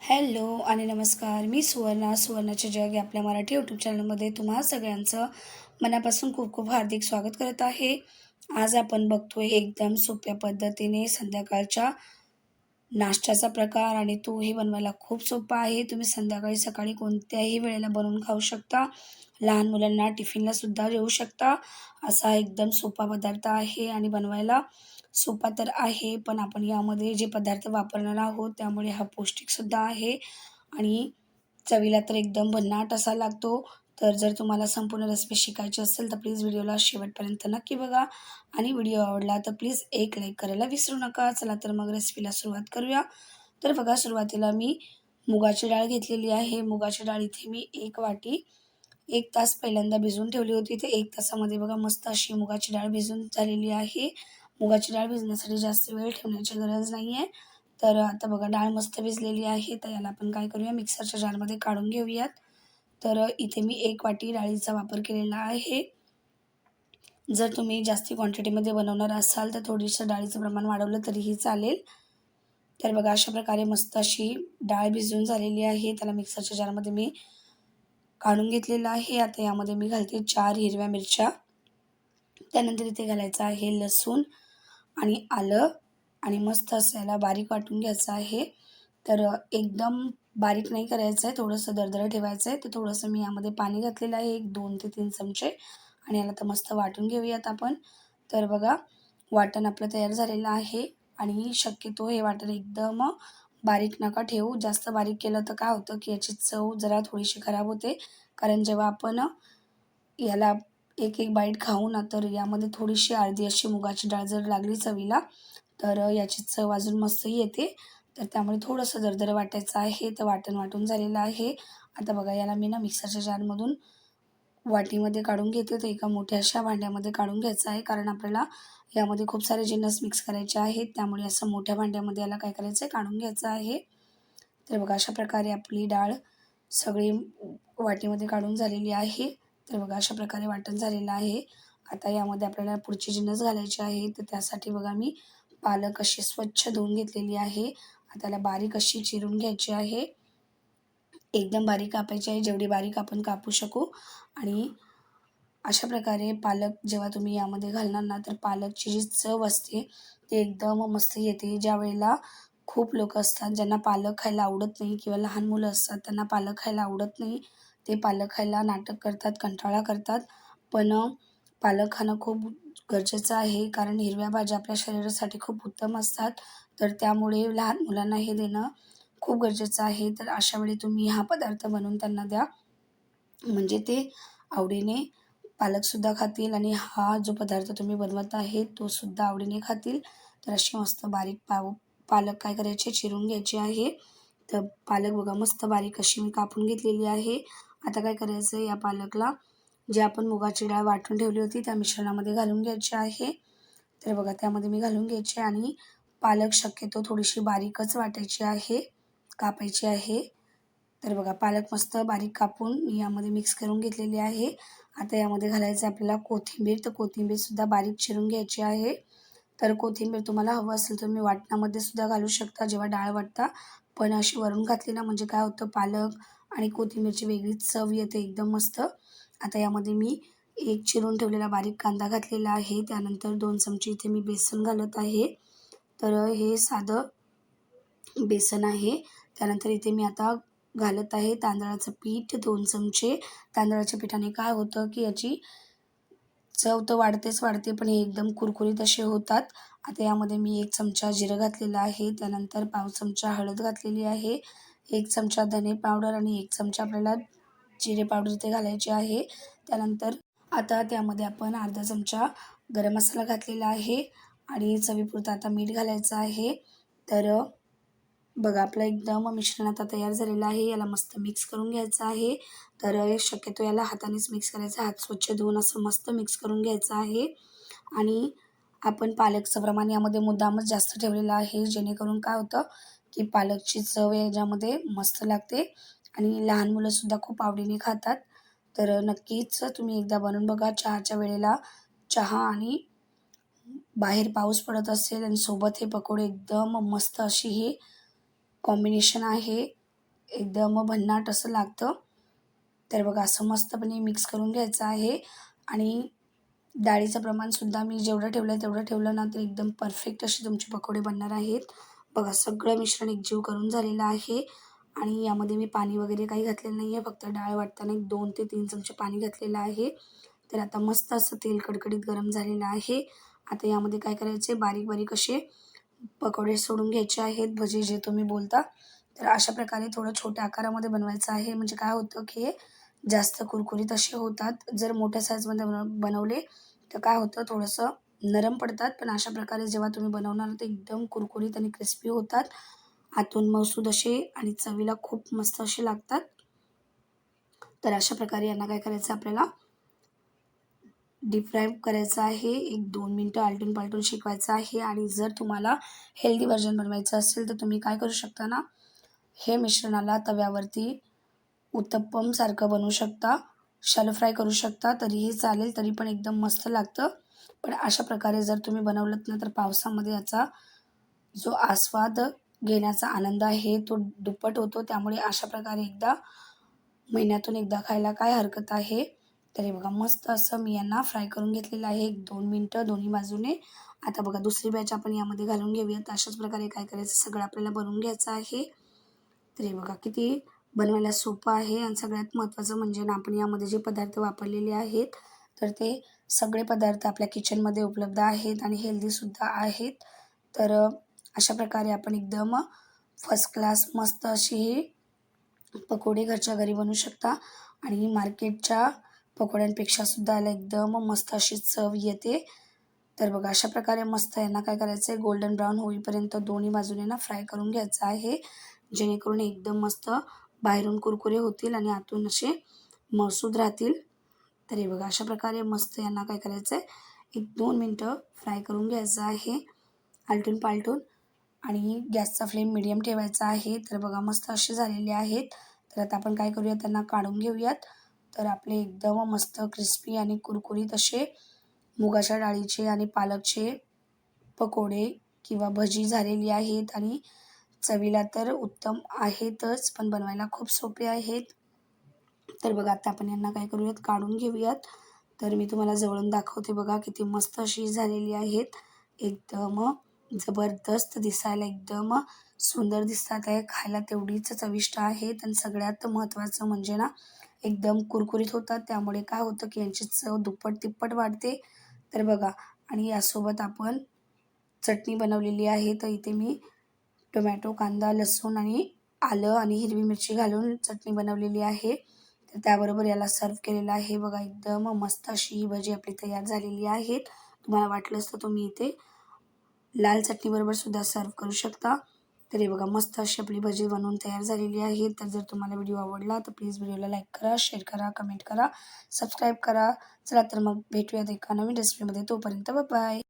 Hello आणि नमस्कार. मी सुवर्णाचे जग या आपल्या मराठी यूट्यूब चॅनलमध्ये तुम्हा सगळ्यांचं मनापासून खूप खूप हार्दिक स्वागत करत आहे. आज आपण बघतोय एकदम सोप्या पद्धतीने संध्याकाळच्या नाश्त्याचा प्रकार आणि तोही बनवायला खूप सोपा आहे. तुम्ही संध्याकाळी, सकाळी कोणत्याही वेळेला बनवून खाऊ शकता. लहान मुलांना टिफिनलासुद्धा देऊ शकता. असा एकदम सोपा पदार्थ आहे आणि बनवायला सोपा तर आहे, पण आपण यामध्ये जे पदार्थ वापरणार आहोत त्यामुळे हा पौष्टिकसुद्धा आहे आणि चवीला तर एकदम भन्नाट असा लागतो. तर जर तुम्हाला संपूर्ण रेसिपी शिकायची असेल तर प्लीज व्हिडिओला शेवटपर्यंत नक्की बघा आणि व्हिडिओ आवडला तर प्लीज एक लाईक करायला विसरू नका. चला तर मग रेसिपीला सुरुवात करूया. तर बघा, सुरुवातीला मी मुगाची डाळ घेतलेली आहे. मुगाची डाळ इथे मी 1 वाटी 1 तास पहिल्यांदा भिजवून ठेवली होती. तर 1 तासामध्ये बघा मस्त अशी मुगाची डाळ भिजून झालेली आहे. मुगाची डाळ भिजण्यासाठी जास्त वेळ ठेवण्याची गरज नाही आहे. तर आता बघा डाळ मस्त भिजलेली आहे. तर याला आपण काय करूया, मिक्सरच्या जारमध्ये काढून घेऊयात. तर इथे मी 1 वाटी डाळीचा वापर केलेला आहे. जर तुम्ही जास्ती क्वांटिटीमध्ये बनवणार असाल तर थोडीसं डाळीचं प्रमाण वाढवलं तरीही चालेल. तर बघा अशा प्रकारे मस्त अशी डाळ भिजून झालेली आहे. त्याला मिक्सरच्या जारमध्ये मी काढून घेतलेलं आहे. आता यामध्ये मी घालते 4 हिरव्या मिरच्या. त्यानंतर इथे घालायचं आहे लसूण आणि आलं आणि मस्त असं याला बारीक वाटून घ्यायचं आहे. तर एकदम बारीक नाही करायचं आहे, थोडंसं दरदरं ठेवायचं आहे. तर थोडंसं मी यामध्ये पाणी घातलेलं आहे, एक 2 ते 3 चमचे आणि याला तर मस्त वाटून घेऊयात आपण. तर बघा वाटण आपलं तयार झालेलं आहे आणि शक्यतो हे वाटण एकदम बारीक नका ठेवू. जास्त बारीक केलं तर काय होतं, की याची चव जरा थोडीशी खराब होते. कारण जेव्हा आपण याला एक बाईट खाऊ ना, तर यामध्ये थोडीशी अर्धी अशी मुगाची डाळ जर लागली चवीला, तर याची चव अजून मस्त येते. तर त्यामुळे थोडंसं दरदरं वाटायचं आहे. तर वाटण वाटून झालेलं आहे. आता बघा याला मी ना मिक्सरच्या जारमधून वाटीमध्ये काढून घेते. तर एका मोठ्या अशा भांड्यामध्ये काढून घ्यायचं आहे. कारण आपल्याला यामध्ये खूप सारे जिन्नस मिक्स करायचे आहेत. त्यामुळे असं मोठ्या भांड्यामध्ये याला काय करायचं आहे, काढून घ्यायचं आहे. तर बघा अशा प्रकारे आपली डाळ सगळी वाटीमध्ये काढून झालेली आहे. तर बघा अशा प्रकारे वाटण झालेलं आहे. आता यामध्ये आपल्याला पुढची जिन्नस घालायची आहे. तर त्यासाठी बघा मी पालक अशी स्वच्छ धुवून घेतलेली आहे. आता त्याला बारीक अशी चिरून घ्यायची आहे. एकदम बारीक कापायची आहे, जेवढी बारीक आपण कापू शकू. आणि अशा प्रकारे पालक जेव्हा तुम्ही यामध्ये घालणार ना, तर पालकची जी चव असते ती एकदम मस्त येते. ज्यावेळेला खूप लोकं असतात ज्यांना पालक खायला आवडत नाही किंवा लहान मुलं असतात त्यांना पालक खायला आवडत नाही. ते पालक खायला नाटक करतात, कंटाळा करतात. पण पालक खाणं खूप गरजेचं आहे, कारण हिरव्या भाज्या आपल्या शरीरासाठी खूप उत्तम असतात. तर त्यामुळे लहान मुलांना हे देणं खूप गरजेचं आहे. तर अशावेळी तुम्ही हा पदार्थ बनवून त्यांना द्या. म्हणजे ते आवडीने पालकसुद्धा खातील आणि हा जो पदार्थ तुम्ही बनवत आहे तो सुद्धा आवडीने खातील. तर अशी मस्त बारीक पालक काय करायचे, चिरून घ्यायची आहे. तर पालक बघा मस्त बारीक अशी मी कापून घेतलेली आहे. आता काय करायचं आहे, या पालकला जी आपण मुगाची डाळ वाटून ठेवली होती त्या मिश्रणामध्ये घालून घ्यायची आहे. तर बघा त्यामध्ये मी घालून घ्यायची आणि पालक शक्यतो थोडीशी बारीकच वाटायची आहे, कापायची आहे. तर बघा पालक मस्त बारीक कापून मी यामध्ये मिक्स करून घेतलेली आहे. आता यामध्ये घालायचं आहे आपल्याला कोथिंबीर. तर कोथिंबीरसुद्धा बारीक चिरून घ्यायची आहे. तर कोथिंबीर तुम्हाला हवं असेल तर तुम्ही वाटणामध्ये सुद्धा घालू शकता जेव्हा डाळ वाटता. पण अशी वरून घातली ना म्हणजे काय होतं, पालक आणि कोथिंबीरची वेगळीच चव येते एकदम मस्त. आता यामध्ये मी एक चिरून ठेवलेला बारीक कांदा घातलेला आहे. त्यानंतर 2 चमचे इथे मी बेसन घालत आहे. तर हे साधं बेसन आहे. त्यानंतर इथे मी आता घालत आहे तांदळाचं पीठ 2 चमचे. तांदळाच्या पिठाने काय होतं, की याची चव तर वाढतेच वाढते, पण हे एकदम कुरकुरीत असे होतात. आता यामध्ये मी 1 चमचा जिरं घातलेलं आहे. त्यानंतर पाव चमचा हळद घातलेली आहे. 1 चमचा धने पावडर आणि 1 चमचा आपल्याला जिरे पावडर इथे घालायची आहे. त्यानंतर आता त्यामध्ये आपण अर्धा चमचा गरम मसाला घातलेला आहे आणि चवीपुरतं आता मीठ घालायचं आहे. तर बघा आपलं एकदम मिश्रण आता तयार झालेलं आहे. याला मस्त मिक्स करून घ्यायचं आहे. तर शक्यतो याला हातानेच मिक्स करायचं. हात स्वच्छ धुवून असं मस्त मिक्स करून घ्यायचं आहे. आणि आपण पालकचं प्रमाण यामध्ये मुद्दामच जास्त ठेवलेलं आहे, जेणेकरून काय होतं, की पालकची चव याच्यामध्ये मस्त लागते आणि लहान मुलंसुद्धा खूप आवडीने खातात. तर नक्कीच तुम्ही एकदा बनवून बघा. चहाच्या वेळेला चहा आणि बाहेर पाऊस पडत असेल आणि सोबत हे पकोडे एकदम मस्त अशी ही कॉम्बिनेशन आहे. एकदम भन्नाट असं लागतं. तर बघा असं मस्तपणे मिक्स करून घ्यायचं आहे आणि डाळीचं प्रमाणसुद्धा मी जेवढं ठेवलं आहे तेवढं ठेवलं ना तर एकदम परफेक्ट असे तुमचे पकोडे बनणार आहेत. बघा सगळं मिश्रण एकजीव करून झालेलं आहे आणि यामध्ये मी पाणी वगैरे काही घातलेलं नाही आहे. फक्त डाळ वाटताना एक 2 ते 3 चमचे पाणी घातलेलं आहे. तर आता मस्त असं तेल कडकडीत गरम झालेलं आहे. आता यामध्ये काय करायचे बारीक-बारीक असे पकोडे सोडून घ्यायचे आहेत, भजी जे तुम्ही बोलता. तर अशा प्रकारे थोडं छोट्या आकारामध्ये बनवायचं आहे. म्हणजे काय होतं की हे जास्त कुरकुरीत असे होतात. जर मोठ्या साईजमध्ये बनवले तर काय होतं थोडंसं नरम पडतात. पण अशा प्रकारे जेव्हा तुम्ही बनवणार तर एकदम कुरकुरीत आणि क्रिस्पी होतात. आतून मऊसूद असे आणि चवीला खूप मस्त असे लागतात. तर अशा प्रकारे यांना काय करायचं आपल्याला डीप फ्राय करायचं आहे. 1-2 मिनिटं आलटून-पालटून शेकवायचं आहे आणि जर तुम्हाला हेल्दी व्हर्जन बनवायचं असेल तर तुम्ही काय करू शकता ना, हे मिश्रणाला तव्यावरती उत्तप्पमसारखं बनवू शकता, शॅलो फ्राय करू शकता तरीही चालेल, तरी पण एकदम मस्त लागतं. पण अशा प्रकारे जर तुम्ही बनवलंत ना, तर पावसामध्ये याचा जो आस्वाद घेण्याचा आनंद आहे तो दुप्पट होतो. त्यामुळे अशा प्रकारे एकदा महिन्यातून एकदा खायला काय हरकत आहे. तर हे बघा मस्त असं मी यांना फ्राय करून घेतलेलं आहे 1-2 मिनिटं दोन्ही बाजूने. आता बघा दुसरी बॅच आपण यामध्ये घालून घेऊयात. अशाच प्रकारे काय करायचं सगळं आपल्याला बनवून घ्यायचं आहे. तर हे बघा किती बनवायला सोपं आहे आणि सगळ्यात महत्त्वाचं म्हणजे ना आपण यामध्ये जे पदार्थ वापरलेले आहेत तर ते सगळे पदार्थ आपल्या किचनमध्ये उपलब्ध आहेत आणि हेल्दीसुद्धा आहेत. तर अशा प्रकारे आपण एकदम फर्स्ट क्लास मस्त अशी ही पकोडे घरच्या घरी बनवू शकता आणि मार्केटच्या पकोड्यांपेक्षासुद्धा याला एकदम मस्त अशी चव येते. तर बघा अशा प्रकारे मस्त यांना काय करायचं आहे गोल्डन ब्राऊन होईपर्यंत दोन्ही बाजूने ना फ्राय करून घ्यायचं आहे. जेणेकरून एकदम मस्त बाहेरून कुरकुरे होतील आणि आतून असे मऊसूद राहतील. तर हे बघा अशा प्रकारे मस्त यांना काय करायचं आहे 1-2 मिनिटं फ्राय करून घ्यायचं आहे आलटून-पालटून आणि गॅसचा फ्लेम मीडियम ठेवायचा आहे. तर बघा मस्त असे झालेले आहेत. तर आता आपण काय करूयात त्यांना काढून घेऊयात. तर आपले एकदम मस्त क्रिस्पी आणि कुरकुरीत असे मुगाच्या डाळीचे आणि पालकचे पकोडे किंवा भजी झालेली आहेत आणि चवीला तर उत्तम आहेतच, पण बनवायला खूप सोपे आहेत. तर बघा आता आपण यांना काय करूयात काढून घेऊयात. तर मी तुम्हाला जवळून दाखवते बघा किती मस्त अशी झालेली आहेत. एकदम जबरदस्त दिसायला एकदम सुंदर दिसतात आहे. खायला तेवढीच चविष्ट आहेत आणि सगळ्यात महत्त्वाचं म्हणजे ना एकदम कुरकुरीत होतात. त्यामुळे काय होतं की यांची चव दुप्पट-तिप्पट वाढते. तर बघा आणि यासोबत आपण चटणी बनवलेली आहे. तर इथे मी टोमॅटो, कांदा, लसूण आणि आलं आणि हिरवी मिरची घालून चटणी बनवलेली आहे. तर त्याबरोबर याला सर्व्ह केलेलं आहे. बघा एकदम मस्त अशी ही भजी आपली तयार झालेली आहेत. तुम्हाला वाटलंच तर तुम्ही इथे लाल चटणीबरोबर सुद्धा सर्व्ह करू शकता. तर हे बघा मस्त अशी आपली भजी बनवून तयार झालेली आहे. तर जर तुम्हाला व्हिडिओ आवडला तर प्लीज व्हिडिओला लाईक करा, शेअर करा, कमेंट करा, सबस्क्राईब करा. चला तर मग भेटूयात एका नवीन रेसिपीमध्ये. तोपर्यंत बाय.